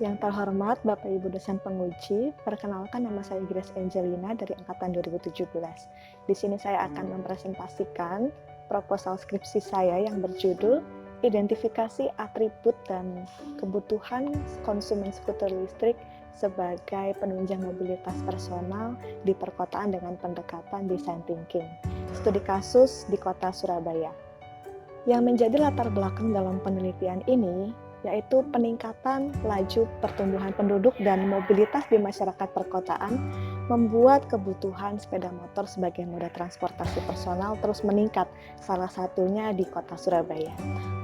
Yang terhormat Bapak Ibu dosen penguji, perkenalkan nama saya Grace Angelina dari angkatan 2017. Di sini saya akan mempresentasikan proposal skripsi saya yang berjudul Identifikasi Atribut dan Kebutuhan Konsumen Skuter Listrik sebagai penunjang mobilitas personal di perkotaan dengan pendekatan design thinking. Studi kasus di kota Surabaya. Yang menjadi latar belakang dalam penelitian ini yaitu peningkatan laju pertumbuhan penduduk dan mobilitas di masyarakat perkotaan membuat kebutuhan sepeda motor sebagai moda transportasi personal terus meningkat, salah satunya di kota Surabaya.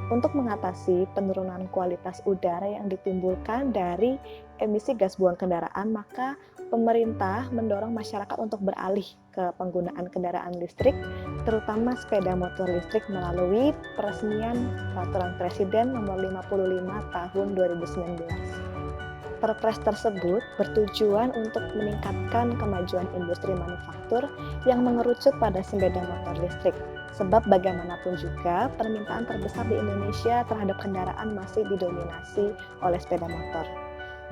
Untuk mengatasi penurunan kualitas udara yang ditimbulkan dari emisi gas buang kendaraan, maka pemerintah mendorong masyarakat untuk beralih ke penggunaan kendaraan listrik, terutama sepeda motor listrik melalui peresmian Peraturan Presiden Nomor 55 Tahun 2019. Perpres tersebut bertujuan untuk meningkatkan kemajuan industri manufaktur yang mengerucut pada sepeda motor listrik. Sebab bagaimanapun juga permintaan terbesar di Indonesia terhadap kendaraan masih didominasi oleh sepeda motor.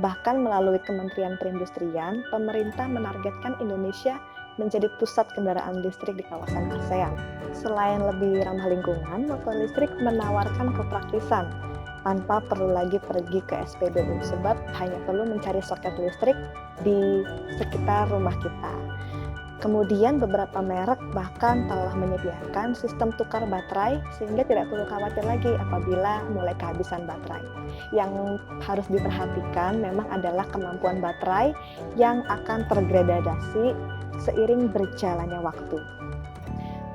Bahkan melalui Kementerian Perindustrian, pemerintah menargetkan Indonesia menjadi pusat kendaraan listrik di kawasan ASEAN. Selain lebih ramah lingkungan, motor listrik menawarkan kepraktisan tanpa perlu lagi pergi ke SPBU, sebab hanya perlu mencari soket listrik di sekitar rumah kita. Kemudian beberapa merek bahkan telah menyediakan sistem tukar baterai sehingga tidak perlu khawatir lagi apabila mulai kehabisan baterai. Yang harus diperhatikan memang adalah kemampuan baterai yang akan tergradasi seiring berjalannya waktu.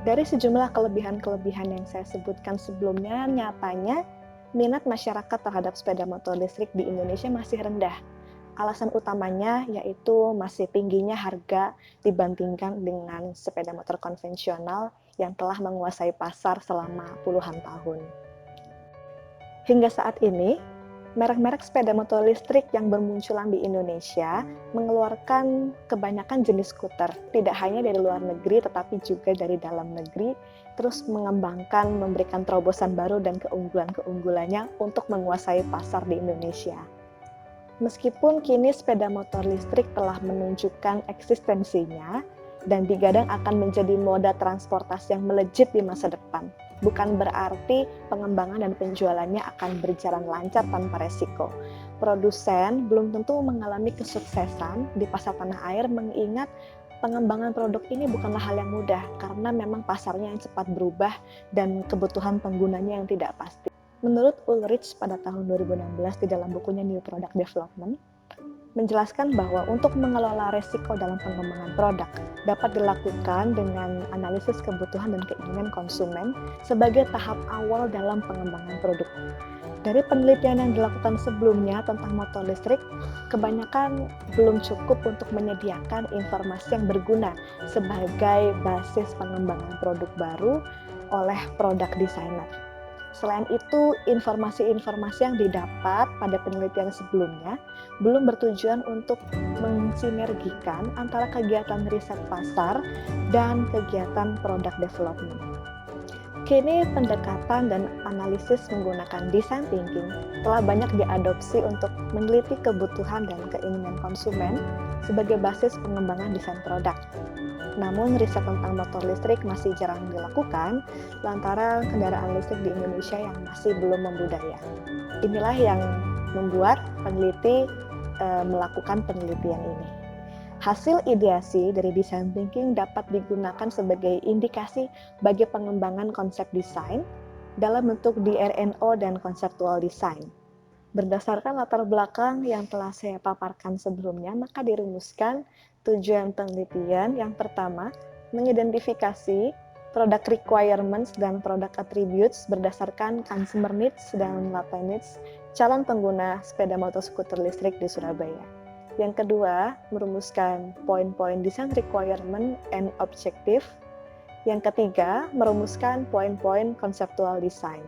Dari sejumlah kelebihan-kelebihan yang saya sebutkan sebelumnya, nyatanya minat masyarakat terhadap sepeda motor listrik di Indonesia masih rendah. Alasan utamanya yaitu masih tingginya harga dibandingkan dengan sepeda motor konvensional yang telah menguasai pasar selama puluhan tahun. Hingga saat ini, merek-merek sepeda motor listrik yang bermunculan di Indonesia mengeluarkan kebanyakan jenis skuter, tidak hanya dari luar negeri tetapi juga dari dalam negeri, terus mengembangkan, memberikan terobosan baru dan keunggulan-keunggulannya untuk menguasai pasar di Indonesia. Meskipun kini sepeda motor listrik telah menunjukkan eksistensinya dan digadang akan menjadi moda transportasi yang melejit di masa depan, bukan berarti pengembangan dan penjualannya akan berjalan lancar tanpa resiko. Produsen belum tentu mengalami kesuksesan di pasar tanah air, mengingat pengembangan produk ini bukanlah hal yang mudah karena memang pasarnya yang cepat berubah dan kebutuhan penggunanya yang tidak pasti. Menurut Ulrich pada tahun 2016 di dalam bukunya New Product Development, menjelaskan bahwa untuk mengelola resiko dalam pengembangan produk dapat dilakukan dengan analisis kebutuhan dan keinginan konsumen sebagai tahap awal dalam pengembangan produk. Dari penelitian yang dilakukan sebelumnya tentang motor listrik, kebanyakan belum cukup untuk menyediakan informasi yang berguna sebagai basis pengembangan produk baru oleh product designer. Selain itu, informasi-informasi yang didapat pada penelitian sebelumnya belum bertujuan untuk mensinergikan antara kegiatan riset pasar dan kegiatan product development. Kini pendekatan dan analisis menggunakan design thinking telah banyak diadopsi untuk meneliti kebutuhan dan keinginan konsumen sebagai basis pengembangan desain produk. Namun riset tentang motor listrik masih jarang dilakukan lantaran kendaraan listrik di Indonesia yang masih belum membudaya. Inilah yang membuat peneliti melakukan penelitian ini. Hasil ideasi dari design thinking dapat digunakan sebagai indikasi bagi pengembangan konsep desain dalam bentuk DRNO dan conceptual design. Berdasarkan latar belakang yang telah saya paparkan sebelumnya, maka dirumuskan tujuan penelitian. Yang pertama, mengidentifikasi product requirements dan product attributes berdasarkan consumer needs dan latent needs calon pengguna sepeda motor skuter listrik di Surabaya. Yang kedua, merumuskan poin-poin design requirement and objective. Yang ketiga, merumuskan poin-poin conceptual design.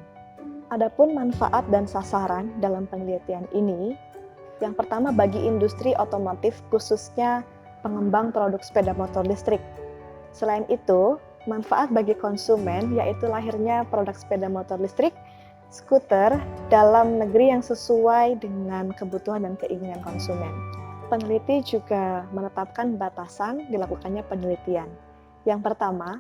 Adapun manfaat dan sasaran dalam penelitian ini, yang pertama bagi industri otomotif khususnya pengembang produk sepeda motor listrik. Selain itu, manfaat bagi konsumen yaitu lahirnya produk sepeda motor listrik skuter dalam negeri yang sesuai dengan kebutuhan dan keinginan konsumen. Peneliti juga menetapkan batasan dilakukannya penelitian. Yang pertama,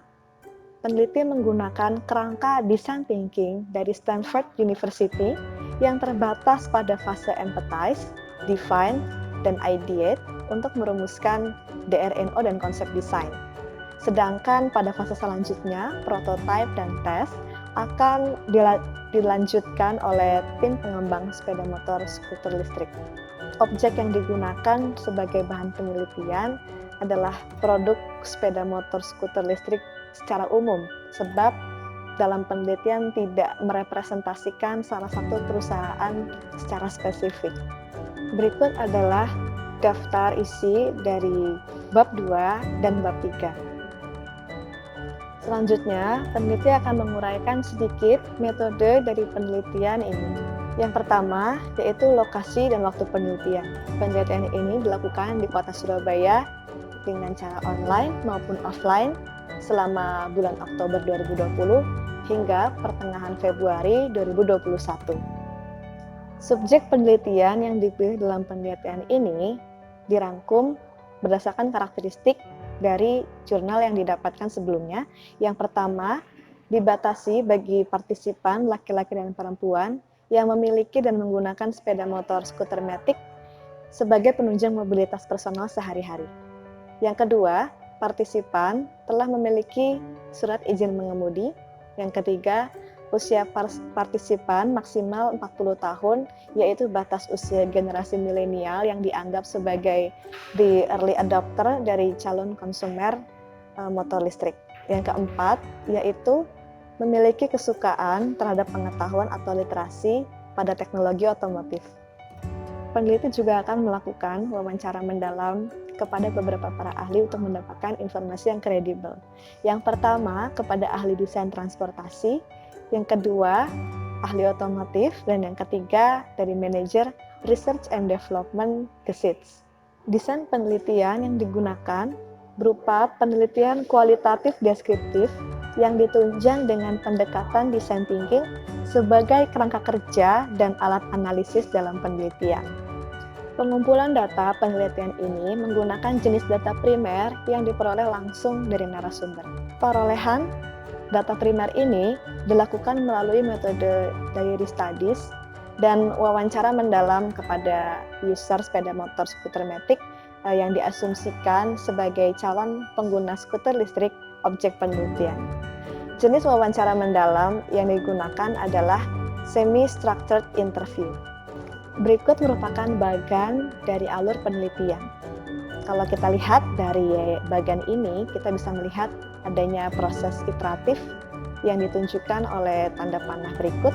peneliti menggunakan kerangka design thinking dari Stanford University yang terbatas pada fase empathize, define, dan ideate untuk merumuskan DRNO dan konsep desain. Sedangkan pada fase selanjutnya, prototype dan test akan dilanjutkan oleh tim pengembang sepeda motor skuter listrik. Objek yang digunakan sebagai bahan penelitian adalah produk sepeda motor skuter listrik secara umum, sebab dalam penelitian tidak merepresentasikan salah satu perusahaan secara spesifik. Berikut adalah daftar isi dari bab 2 dan bab 3. Selanjutnya, peneliti akan menguraikan sedikit metode dari penelitian ini. Yang pertama, yaitu lokasi dan waktu penelitian. Penelitian ini dilakukan di kota Surabaya dengan cara online maupun offline selama bulan Oktober 2020 hingga pertengahan Februari 2021. Subjek penelitian yang dipilih dalam penelitian ini dirangkum berdasarkan karakteristik dari jurnal yang didapatkan sebelumnya. Yang pertama, dibatasi bagi partisipan laki-laki dan perempuan yang memiliki dan menggunakan sepeda motor skuter matic sebagai penunjang mobilitas personal sehari-hari. Yang kedua, partisipan telah memiliki surat izin mengemudi. Yang ketiga, usia partisipan maksimal 40 tahun, yaitu batas usia generasi milenial yang dianggap sebagai the early adopter dari calon konsumer motor listrik. Yang keempat, yaitu memiliki kesukaan terhadap pengetahuan atau literasi pada teknologi otomotif. Peneliti juga akan melakukan wawancara mendalam kepada beberapa para ahli untuk mendapatkan informasi yang kredibel. Yang pertama, kepada ahli desain transportasi, yang kedua, ahli otomotif, dan yang ketiga, dari manajer Research and Development GESITS. Desain penelitian yang digunakan berupa penelitian kualitatif deskriptif yang ditunjang dengan pendekatan design thinking sebagai kerangka kerja dan alat analisis dalam penelitian. Pengumpulan data penelitian ini menggunakan jenis data primer yang diperoleh langsung dari narasumber. Perolehan data primer ini dilakukan melalui metode diary studies dan wawancara mendalam kepada user sepeda motor skuter matic yang diasumsikan sebagai calon pengguna skuter listrik objek penelitian. Jenis wawancara mendalam yang digunakan adalah semi-structured interview. Berikut merupakan bagian dari alur penelitian. Kalau kita lihat dari bagian ini, kita bisa melihat adanya proses iteratif yang ditunjukkan oleh tanda panah berikut.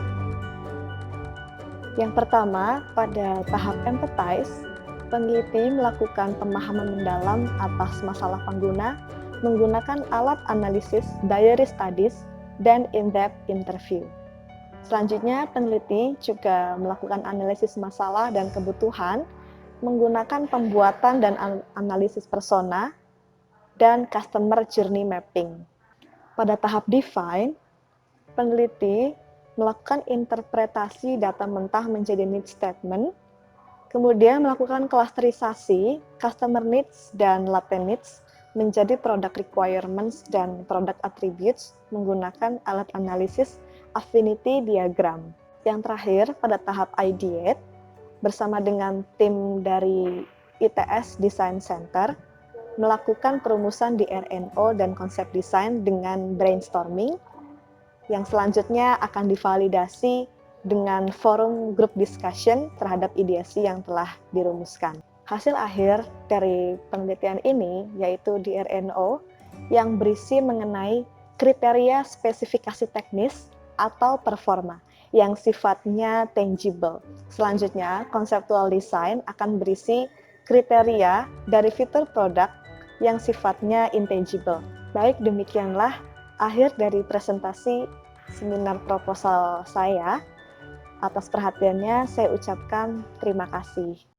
Yang pertama, pada tahap empathize, peneliti melakukan pemahaman mendalam atas masalah pengguna menggunakan alat analisis diary studies dan in-depth interview. Selanjutnya, peneliti juga melakukan analisis masalah dan kebutuhan menggunakan pembuatan dan analisis persona dan customer journey mapping. Pada tahap define, peneliti melakukan interpretasi data mentah menjadi need statement, kemudian melakukan klasterisasi customer needs dan latent needs menjadi product requirements dan product attributes menggunakan alat analisis affinity diagram. Yang terakhir, pada tahap ideate, bersama dengan tim dari ITS Design Center, melakukan perumusan DRNO dan konsep desain dengan brainstorming, yang selanjutnya akan divalidasi dengan forum group discussion terhadap ideasi yang telah dirumuskan. Hasil akhir dari penelitian ini yaitu DRNO yang berisi mengenai kriteria spesifikasi teknis atau performa yang sifatnya tangible. Selanjutnya, conceptual design akan berisi kriteria dari fitur produk yang sifatnya intangible. Baik, demikianlah akhir dari presentasi seminar proposal saya. Atas perhatiannya, saya ucapkan terima kasih.